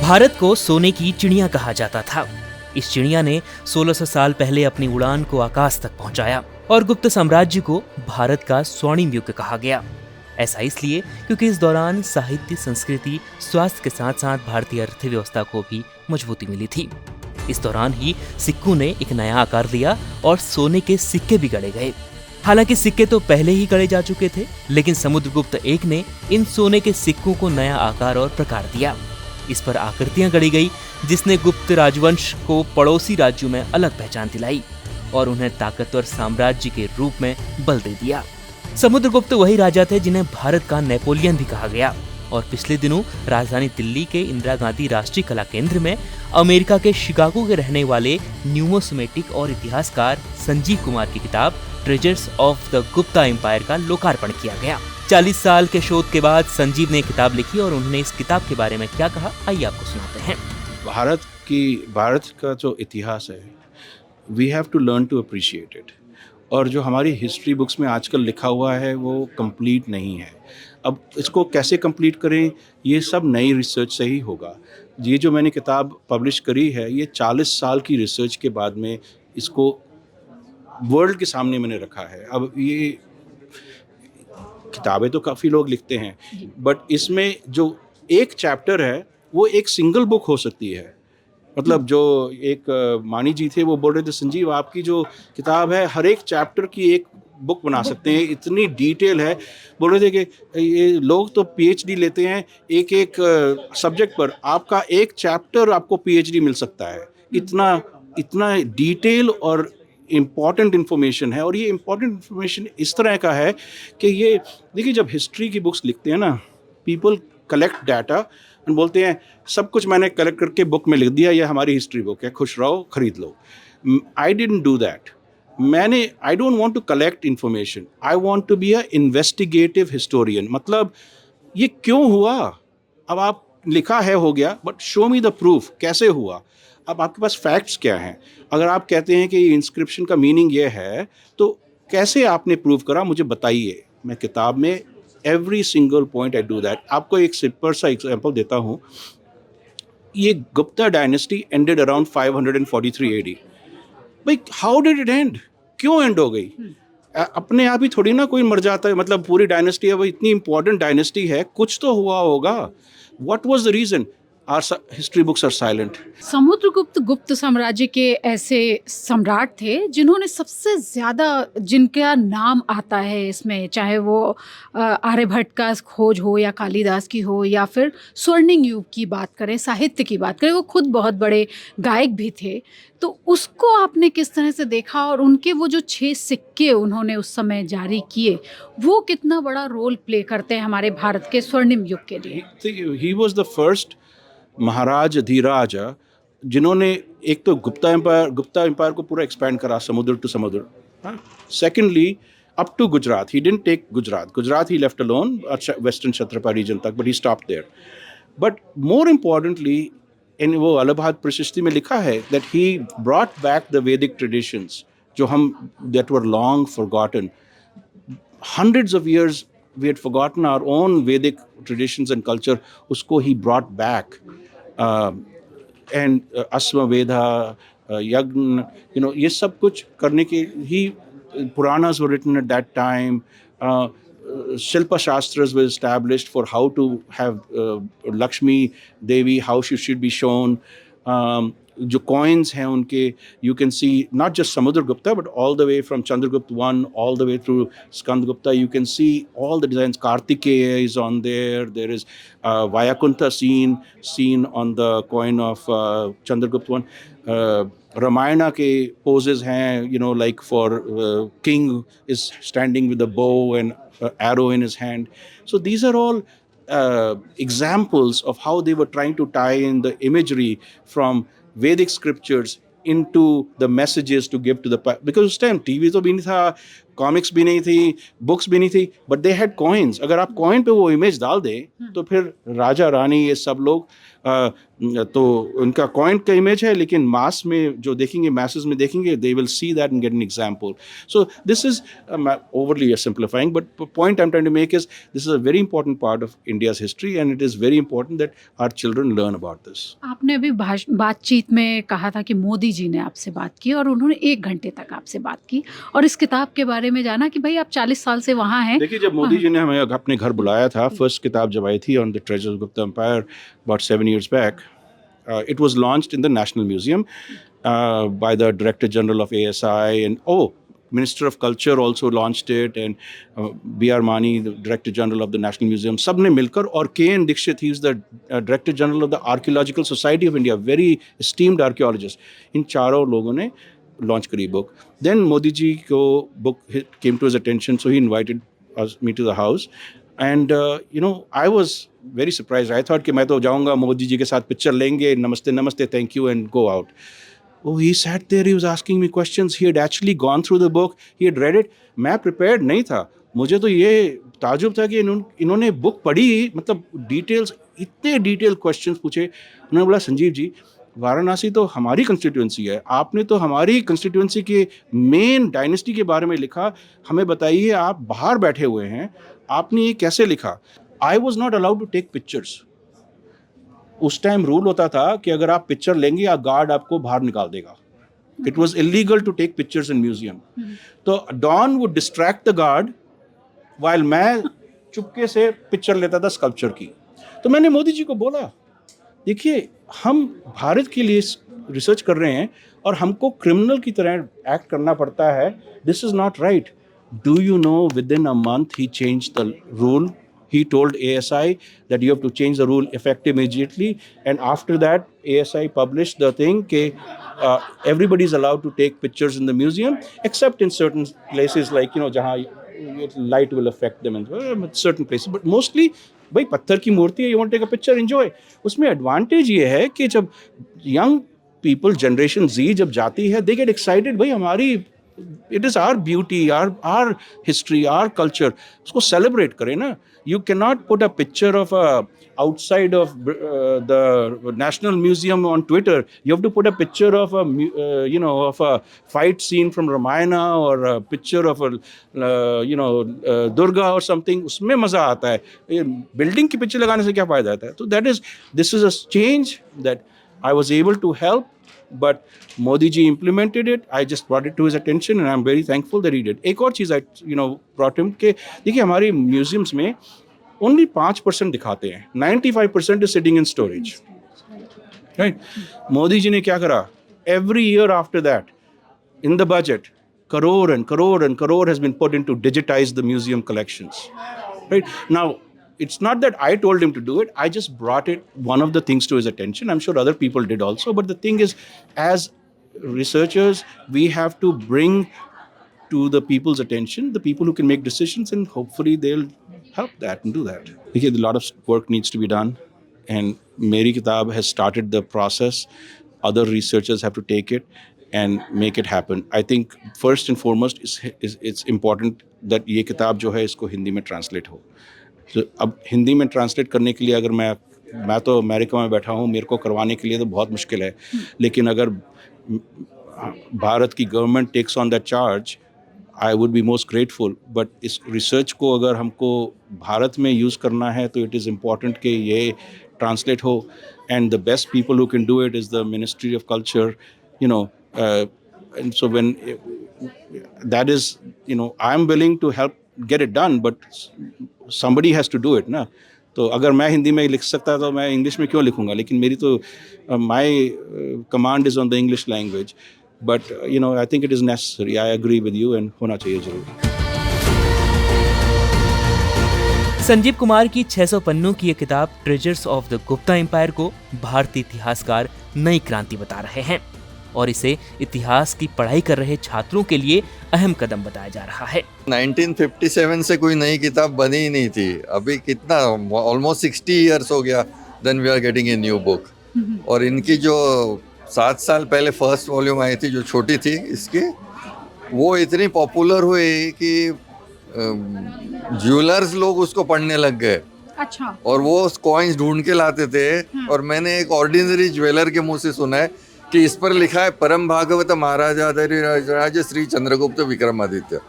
भारत को सोने की चिड़िया कहा जाता था। इस चिड़िया ने 1600 साल पहले अपनी उड़ान को आकाश तक पहुंचाया और गुप्त साम्राज्य को भारत का स्वर्णिम युग कहा गया। ऐसा इसलिए क्योंकि इस दौरान साहित्य, संस्कृति, स्वास्थ्य के साथ साथ भारतीय अर्थव्यवस्था को भी मजबूती मिली थी। इस दौरान ही सिक्कों ने एक नया आकार लिया और सोने के सिक्के भी गढ़े गए। हालांकि सिक्के तो पहले ही गढ़े जा चुके थे, लेकिन समुद्रगुप्त एक ने इन सोने के सिक्कों को नया आकार और प्रकार दिया। इस पर आकृतियां गढ़ी गई, जिसने गुप्त राजवंश को पड़ोसी राज्यों में अलग पहचान दिलाई और उन्हें ताकतवर साम्राज्य के रूप में बल दे दिया। समुद्रगुप्त वही राजा थे जिन्हें भारत का नेपोलियन भी कहा गया और पिछले दिनों राजधानी दिल्ली के इंदिरा गांधी राष्ट्रीय कला केंद्र में अमेरिका के शिकागो के रहने वाले न्यूमोसेमेटिक और इतिहासकार संजीव कुमार की किताब treasures of the Gupta empire का लोकार्पण किया गया। 40 साल के शोध के बाद संजीव ने किताब लिखी और उन्होंने इस किताब के बारे में क्या कहा, आइए आपको सुनाते हैं। भारत का जो इतिहास है, we have to learn to appreciate it. और जो हमारी हिस्ट्री बुक्स में आजकल लिखा हुआ है वो कंप्लीट नहीं है। अब इसको कैसे कंप्लीट करें, ये सब नई रिसर्च से ही होगा। ये जो मैंने किताब पब्लिश करी है, ये 40 साल की रिसर्च के बाद में इसको वर्ल्ड के सामने मैंने रखा है। अब ये किताबें तो काफ़ी लोग लिखते हैं, बट इसमें जो एक चैप्टर है वो एक सिंगल बुक हो सकती है। मतलब जो एक मानी जी थे, वो बोल रहे थे, संजीव आपकी जो किताब है हर एक चैप्टर की एक बुक बना सकते हैं, इतनी डिटेल है। बोल रहे थे कि ये लोग तो पीएचडी लेते हैं एक एक सब्जेक्ट पर, आपका एक चैप्टर आपको पीएचडी मिल सकता है। इतना डिटेल और इम्पॉर्टेंट इन्फॉर्मेशन है। और ये इम्पॉर्टेंट इन्फॉर्मेशन इस तरह का है कि ये देखिए, जब हिस्ट्री की बुक्स लिखते हैं ना, पीपल कलेक्ट डाटा और बोलते हैं सब कुछ मैंने कलेक्ट करके बुक में लिख दिया, ये हमारी हिस्ट्री बुक है, खुश रहो, खरीद लो। I didn't do that. I don't want to collect information, I want to be a investigative historian. मतलब ये क्यों हुआ, अब आप लिखा है हो गया, but show me the proof, कैसे हुआ। अब आपके पास फैक्ट्स क्या हैं। अगर आप कहते हैं कि ये इंस्क्रिप्शन का मीनिंग ये है, तो कैसे आपने प्रूव करा, मुझे बताइए। मैं किताब में every single point I do that. आपको एक सिंपल सा एग्जांपल देता हूँ। ये Gupta dynasty ended around 543 AD। भाई हाउ डिड इट एंड, क्यों एंड हो गई? अपने आप ही थोड़ी ना कोई मर जाता है। मतलब पूरी डायनेस्टी है, वो इतनी इंपॉर्टेंट डायनेस्टी है, कुछ तो हुआ होगा। What was the reason? Our history books are silent. Samudragupta Gupta साम्राज्य के ऐसे सम्राट थे जिन्होंने सबसे ज़्यादा, जिनका नाम आता है इसमें, चाहे वो आर्यभट्ट का खोज हो या कालिदास की हो या फिर स्वर्णिम युग की बात करें, साहित्य की बात करें, वो खुद बहुत बड़े गायक भी थे। तो उसको आपने किस तरह से देखा और उनके वो जो 6 सिक्के उन्होंने उस समय जारी किए, वो कितना बड़ा रोल प्ले करते हैं हमारे भारत के स्वर्णिम युग के लिए? He was the first महाराज धीराज, जिन्होंने एक तो गुप्ता एम्पायर को पूरा एक्सपैंड करा, समुद्र टू समुद्र। Secondly up to Gujarat. He didn't take Gujarat he left alone, western Kshatrapa region तक, but he stop there. But more importantly, in वो अलाहाबाद प्रशस्ति में लिखा है that he brought back the Vedic traditions, जो हम that were long forgotten. Hundreds of years we had forgotten our own Vedic traditions and culture. Usko he brought back. And Asma Veda, Yagna, ये सब कुछ करने के Puranas were written at that time. Shilpa Shastras were established for how to have Lakshmi Devi, how she should be shown. जो coins हैं उनके, you can see not just Samudragupta, but all the way from Chandragupta I all the way through Skandagupta, you can see all the designs. Kartikeya is on there. There is Vayakuntha seen on the coin of Chandragupta I. Ramayana के poses हैं, like for king is standing with a bow and arrow in his hand. So these are all examples of how they were trying to tie in the imagery from Vedic scriptures into the messages to give to the, because उस time TV तो भी नहीं था, comics भी नहीं थी, books भी नहीं थी, बट दे हैड कॉइन्स। अगर आप कॉइन पे वो इमेज डाल दें तो फिर राजा रानी ये सब लोग तो उनका कॉइन का इमेज है, लेकिन मास में जो देखेंगे, masses में देखेंगे, they will see that and get an example. So this is overly simplifying, but the point I'm trying to make is this is a very important part of India's history, and it is very important that our children learn about this. आपने अभी बातचीत में कहा था कि मोदी जी ने आपसे बात की और उन्होंने 1 घंटे तक आपसे बात की और इस किताब के बारे में जाना कि भाई आप 40 साल से वहाँ हैं। देखिए, जब मोदी जी ने हमें अपने घर बुलाया था, फर्स्ट किताब जब आई थी on the treasures of Gupta empire about 7 years back, it was launched in the National Museum by the Director General of ASI, and Minister of Culture also launched it, and B.R. Mani, the Director General of the National Museum, सबने मिलकर, और K.N. Dixit, he is the Director General of the Archaeological Society of India, very esteemed archaeologist. इन चारों लोगों ने launch करी book. Then Modi ji को book came to his attention, so he invited me to the house, and I was very surprised. I thought कि मैं तो जाऊँगा, मोदी जी के साथ पिक्चर लेंगे, नमस्ते नमस्ते, thank you, and go out. Oh, he sat there, he was asking me questions. He had actually gone through the book, he had read it. मैं prepared नहीं था. मुझे तो ये ताजुब था कि इन्होंने बुक पढ़ी, मतलब डिटेल्स, इतने डिटेल क्वेश्चंस पूछे. उन्होंने बोला, संजीव जी, वाराणसी तो हमारी कंस्टिट्यूंसी है, आपने तो हमारी कंस्टिट्यूंसी के मेन डायनेस्टी के बारे में लिखा, हमें बताइए, आप बाहर बैठे हुए हैं, आपने ये कैसे लिखा? I was not allowed to take pictures. उस टाइम रूल होता था कि अगर आप पिक्चर लेंगे या गार्ड आपको बाहर निकाल देगा. It was illegal to take pictures in museum. तो Don would distract the guard while मैं चुपके से पिक्चर लेता था स्कल्पचर की. तो मैंने मोदी जी को बोला, देखिए, हम भारत के लिए रिसर्च कर रहे हैं और हमको क्रिमिनल की तरह एक्ट करना पड़ता है. This is not right. Do you know, with in a month he change the rule. He told ASI that you have to change the rule effective immediately, and after that ASI published the thing that everybody is allowed to take pictures in the museum except in certain places, like jahan light will affect them in certain places, but mostly भाई पत्थर की मूर्ति है, you want to take a picture, enjoy. उसमें advantage ये है कि जब young people, generation Z जब जाती है, they get excited. भाई हमारी, it is our beauty, our history, our culture. उसको celebrate करें ना. You cannot put a picture of outside of the National Museum on Twitter. You have to put a picture of of a fight scene from Ramayana, or a picture of a Durga or something. उसमें मजा आता है. Building की picture लगाने से क्या फायदा आता है? तो this is a change that I was able to help. But Modi ji implemented it. I just brought it to his attention, and I'm very thankful that he did. एक और चीज़ I brought him कि देखिए, हमारी museums में only 5% दिखाते हैं, 95% is sitting in storage. Right? Modi ji ने क्या करा? Every year after that, in the budget, crore and crore and crore has been put into digitize the museum collections. Right? Now, it's not that I told him to do it. I just brought one of the things to his attention. I'm sure other people did also. But the thing is, as researchers, we have to bring to the people's attention the people who can make decisions, and hopefully they'll help that and do that. Okay, a lot of work needs to be done, and Meri Kitab has started the process. Other researchers have to take it and make it happen. I think first and foremost it's important that ये किताब जो है इसको हिंदी में translate हो. तो अब हिंदी में ट्रांसलेट करने के लिए अगर मैं तो अमेरिका में बैठा हूँ, मेरे को करवाने के लिए तो बहुत मुश्किल है. लेकिन अगर भारत की government takes on that charge, I would be most grateful. But इस रिसर्च को अगर हमको भारत में यूज़ करना है तो इट इज़ इम्पॉर्टेंट कि ये ट्रांसलेट हो. And the best people who can do it is the ministry of culture. And so when that is, I am willing to help get it done, but somebody has to do it ना. तो अगर मैं हिंदी में लिख सकता तो मैं English में क्यों लिखूंगा? लेकिन मेरी तो my command is on the English language. But I think it is necessary. I agree with you, and होना चाहिए जरूर. संजीव कुमार की 600 पन्नों की ये किताब treasures of the Gupta empire को भारतीय इतिहासकार नई क्रांति बता रहे हैं और इसे इतिहास की पढ़ाई कर रहे छात्रों के लिए अहम कदम बताया जा रहा है. 1957 से कोई नई किताब बनी ही नहीं थी. अभी कितना, ऑलमोस्ट 60 इयर्स हो गया, then we are getting a new book. और इनकी जो 7 साल पहले फर्स्ट वॉल्यूम आई थी, जो छोटी थी, इसकी वो इतनी पॉपुलर हुई कि ज्वेलर्स लोग उसको पढ़ने लग गए अच्छा। और वो कॉइन्स ढूंढ के लाते थे। और मैंने एक ऑर्डिनरी ज्वेलर के मुंह से सुना है कि इस पर लिखा है परम भागवत महाराजा राज श्री चंद्रगुप्त विक्रमादित्य।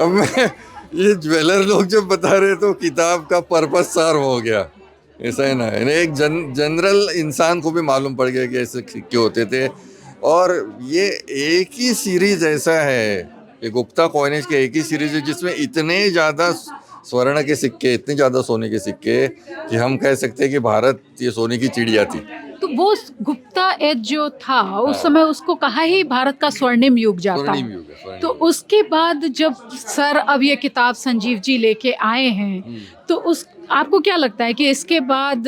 अब मैं ये ज्वेलर लोग जब बता रहे तो किताब का पर्पस सार हो गया, ऐसा है ना। एक जनरल इंसान को भी मालूम पड़ गया कि ऐसे सिक्के होते थे। और ये एक ही सीरीज ऐसा है, ये गुप्ता कॉइनेज के एक ही सीरीज है जिसमें इतने ज़्यादा स्वर्ण के सिक्के, इतने ज़्यादा सोने के सिक्के कि हम कह सकते हैं कि भारत ये सोने की चिड़िया थी। तो वो गुप्ता एज जो था उस समय उसको कहा ही भारत का स्वर्णिम युग जाता स्वर्णिम है। युग है, स्वर्णिम तो युग। उसके बाद जब सर अब ये किताब संजीव जी लेके आए हैं तो उस आपको क्या लगता है कि इसके बाद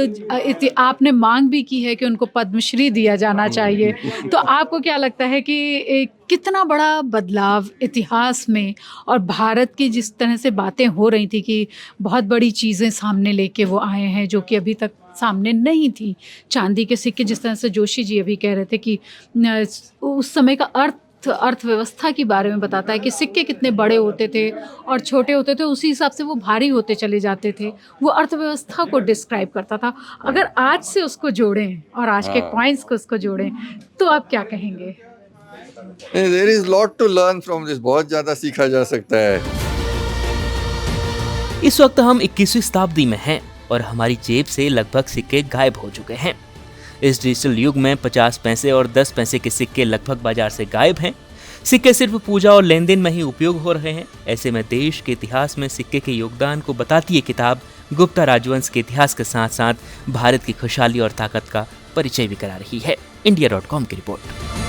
आपने मांग भी की है कि उनको पद्मश्री दिया जाना चाहिए, तो आपको क्या लगता है कि कितना बड़ा बदलाव इतिहास में और भारत की जिस तरह से बातें हो रही थी कि बहुत बड़ी चीज़ें सामने लेके वो आए हैं जो कि अभी तक सामने नहीं थी। चांदी के सिक्के, जिस तरह से जोशी जी अभी कह रहे थे कि उस समय का अर्थव्यवस्था के बारे में बताता है कि सिक्के कितने बड़े होते थे और छोटे होते थे, उसी हिसाब से वो भारी होते चले जाते थे। वो अर्थव्यवस्था को डिस्क्राइब करता था। अगर आज से उसको जोड़ें और आज के कॉइन्स को उसको जोड़ें तो आप क्या कहेंगे? There is lot to learn from this, बहुत ज़्यादा सीखा जा सकता है। इस वक्त हम 21वीं शताब्दी में हैं और हमारी जेब से लगभग सिक्के गायब हो चुके हैं। इस डिजिटल युग में 50 पैसे और 10 पैसे के सिक्के लगभग बाजार से गायब हैं। सिक्के सिर्फ पूजा और लेन देन में ही उपयोग हो रहे हैं। ऐसे में देश के इतिहास में सिक्के के योगदान को बताती ये किताब गुप्ता राजवंश के इतिहास के साथ साथ भारत की खुशहाली और ताकत का परिचय भी करा रही है। India.com की रिपोर्ट।